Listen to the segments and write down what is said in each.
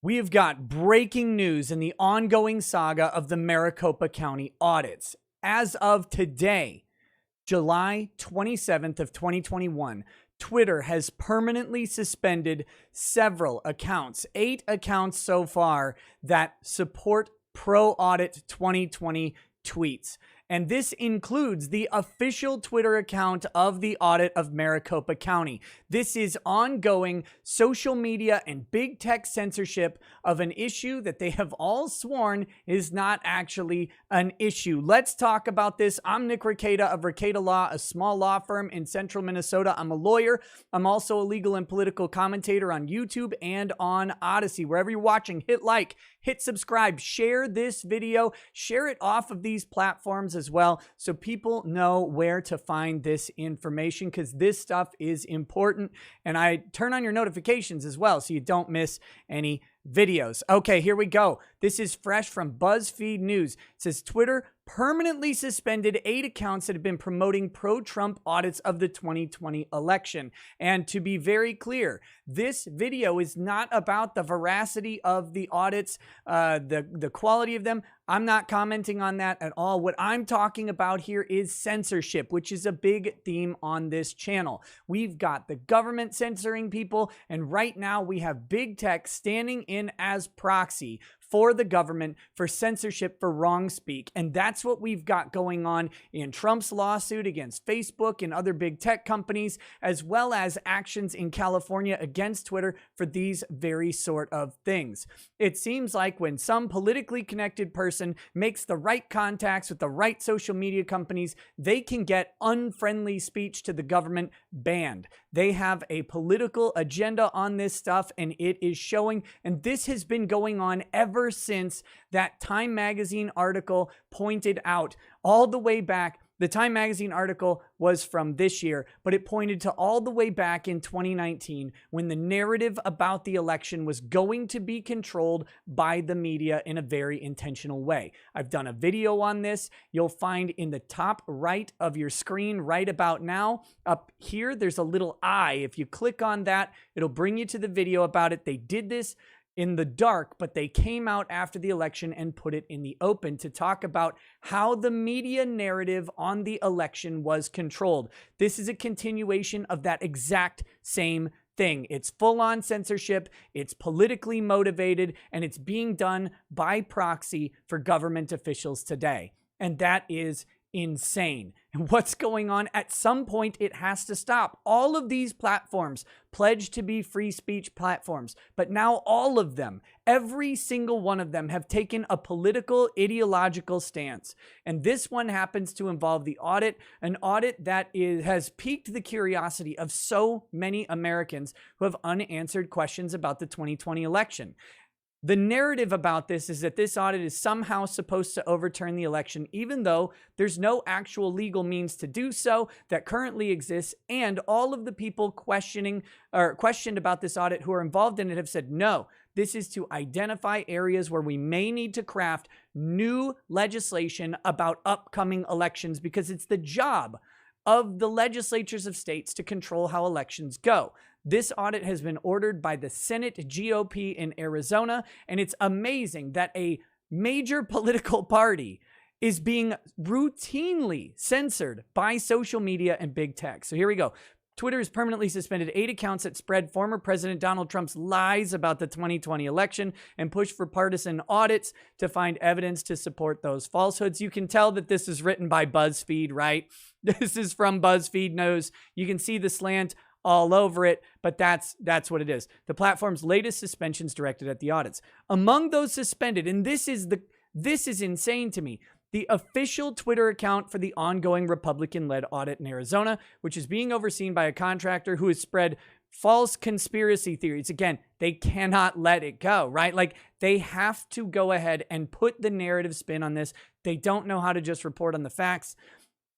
We have got breaking news in the ongoing saga of the Maricopa County audits. As of today, July 27th of 2021, Twitter has permanently suspended several accounts, 8 accounts so far that support pro-audit 2020 tweets. And this includes the official Twitter account of the audit of Maricopa County. This is ongoing social media and big tech censorship of an issue that they have all sworn is not actually an issue. Let's talk about this. I'm Nick Rekieta of Rekieta Law, a small law firm in central Minnesota. I'm a lawyer. I'm also a legal and political commentator on YouTube and on Odyssey. Wherever you're watching, hit like, hit subscribe, share this video, share it off of these platforms as well, so people know where to find this information, because this stuff is important. And I turn on your notifications as well so you don't miss any videos. Okay, here we go. This is fresh from BuzzFeed News. It says Twitter permanently suspended 8 accounts that have been promoting pro-Trump audits of the 2020 election. And to be very clear, this video is not about the veracity of the audits, the quality of them. I'm not commenting on that at all. What I'm talking about here is censorship, which is a big theme on this channel. We've got the government censoring people, and right now we have big tech standing in as proxy for the government for censorship for wrong speak. And that's what we've got going on in Trump's lawsuit against Facebook and other big tech companies, as well as actions in California against Twitter for these very sort of things. It seems like when some politically connected person makes the right contacts with the right social media companies, they can get unfriendly speech to the government banned. They have a political agenda on this stuff, and it is showing. And this has been going on ever since that Time Magazine article pointed out, all the way back. The Time Magazine article was from this year, but it pointed to all the way back in 2019 when the narrative about the election was going to be controlled by the media in a very intentional way. I've done a video on this. You'll find in the top right of your screen right about now, up here, there's a little eye. If you click on that, it'll bring you to the video about it. They did this in the dark, but they came out after the election and put it in the open to talk about how the media narrative on the election was controlled. This is a continuation of that exact same thing. It's full-on censorship, it's politically motivated, and it's being done by proxy for government officials today. And that is insane. And what's going on? At some point, it has to stop. All of these platforms pledge to be free speech platforms, but now all of them, every single one of them, have taken a political, ideological stance. And this one happens to involve the audit, an audit that has piqued the curiosity of so many Americans who have unanswered questions about the 2020 election. The narrative about this is that this audit is somehow supposed to overturn the election, even though there's no actual legal means to do so that currently exists. And all of the people questioned about this audit who are involved in it have said, no, this is to identify areas where we may need to craft new legislation about upcoming elections, because it's the job of the legislatures of states to control how elections go. This audit has been ordered by the Senate GOP in Arizona, and it's amazing that a major political party is being routinely censored by social media and big tech. So here we go. Twitter has permanently suspended 8 accounts that spread former President Donald Trump's lies about the 2020 election and pushed for partisan audits to find evidence to support those falsehoods. You can tell that this is written by BuzzFeed, right? This is from BuzzFeed News. You can see the slant all over it, but that's what it is. The platform's latest suspensions directed at the audits. Among those suspended, and this is insane to me, the official Twitter account for the ongoing Republican-led audit in Arizona, which is being overseen by a contractor who has spread false conspiracy theories. Again, they cannot let it go, right? Like, they have to go ahead and put the narrative spin on this. They don't know how to just report on the facts.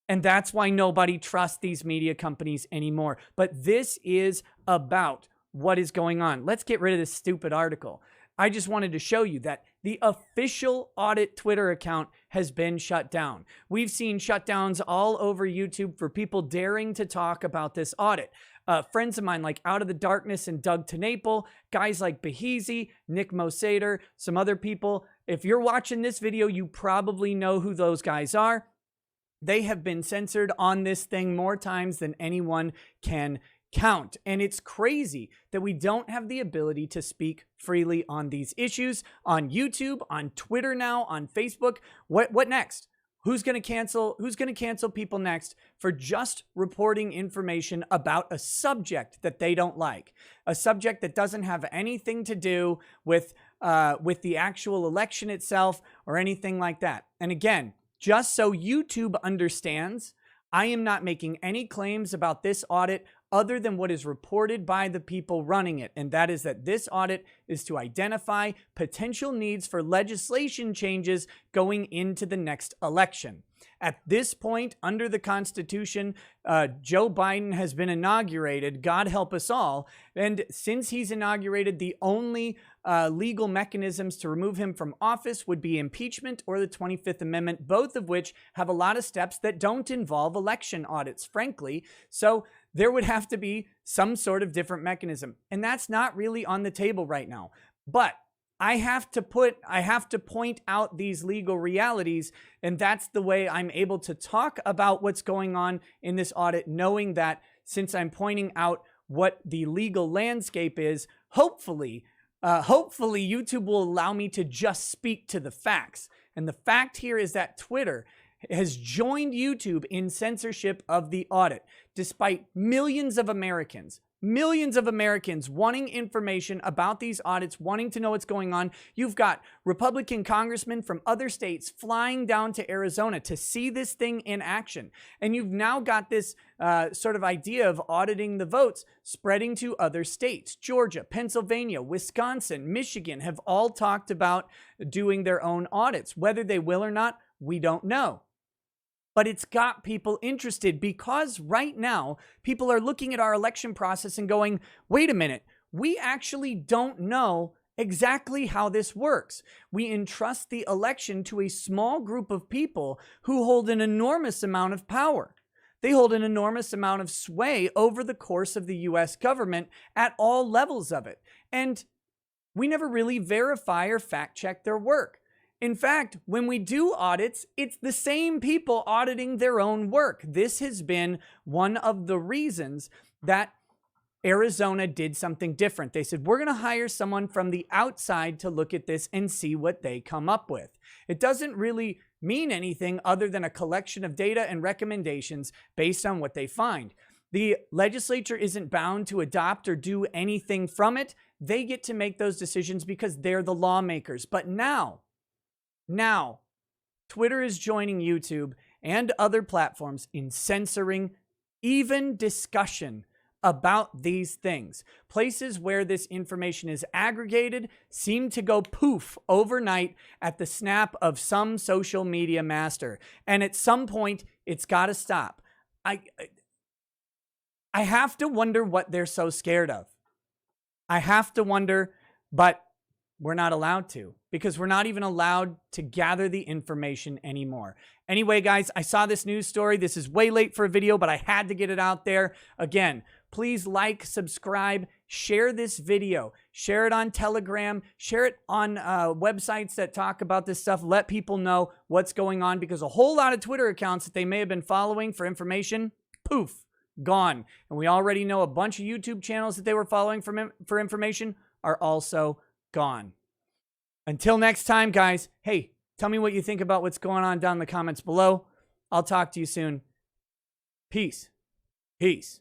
And that's why nobody trusts these media companies anymore. But this is about what is going on. Let's get rid of this stupid article. I just wanted to show you that the official audit Twitter account has been shut down. We've seen shutdowns all over YouTube for people daring to talk about this audit. friends of mine like Out of the Darkness and Doug TeNapel, guys like Beheezy, Nick Mosader, some other people. If you're watching this video, you probably know who those guys are. They have been censored on this thing more times than anyone can count. And it's crazy that we don't have the ability to speak freely on these issues on YouTube, on Twitter now, on Facebook. What next? Who's going to cancel people next for just reporting information about a subject that they don't like, a subject that doesn't have anything to do with the actual election itself or anything like that? And again, just so YouTube understands, I am not making any claims about this audit other than what is reported by the people running it. And that is that this audit is to identify potential needs for legislation changes going into the next election. At this point, under the Constitution, Joe Biden has been inaugurated, God help us all. And since he's inaugurated, the only legal mechanisms to remove him from office would be impeachment or the 25th Amendment, both of which have a lot of steps that don't involve election audits, frankly. So there would have to be some sort of different mechanism. And that's not really on the table right now. But I have to point out these legal realities, and that's the way I'm able to talk about what's going on in this audit, knowing that since I'm pointing out what the legal landscape is, hopefully YouTube will allow me to just speak to the facts. And the fact here is that Twitter has joined YouTube in censorship of the audit, despite millions of Americans wanting information about these audits, wanting to know what's going on. You've got Republican congressmen from other states flying down to Arizona to see this thing in action. And you've now got this sort of idea of auditing the votes spreading to other states. Georgia, Pennsylvania, Wisconsin, Michigan have all talked about doing their own audits. Whether they will or not, we don't know. But it's got people interested because right now people are looking at our election process and going, wait a minute, we actually don't know exactly how this works. We entrust the election to a small group of people who hold an enormous amount of power. They hold an enormous amount of sway over the course of the US government at all levels of it. And we never really verify or fact check their work. In fact, when we do audits, it's the same people auditing their own work. This has been one of the reasons that Arizona did something different. They said, we're going to hire someone from the outside to look at this and see what they come up with. It doesn't really mean anything other than a collection of data and recommendations based on what they find. The legislature isn't bound to adopt or do anything from it. They get to make those decisions because they're the lawmakers. But now, Twitter is joining YouTube and other platforms in censoring even discussion about these things. Places where this information is aggregated seem to go poof overnight at the snap of some social media master. And at some point, it's got to stop. I have to wonder what they're so scared of. I have to wonder, but we're not allowed to, because we're not even allowed to gather the information anymore. Anyway, guys, I saw this news story. This is way late for a video, but I had to get it out there. Again, please like, subscribe, share this video, share it on Telegram, share it on websites that talk about this stuff. Let people know what's going on, because a whole lot of Twitter accounts that they may have been following for information, poof, gone. And we already know a bunch of YouTube channels that they were following for information are also gone. Until next time, guys, hey, tell me what you think about what's going on down in the comments below. I'll talk to you soon. Peace. Peace.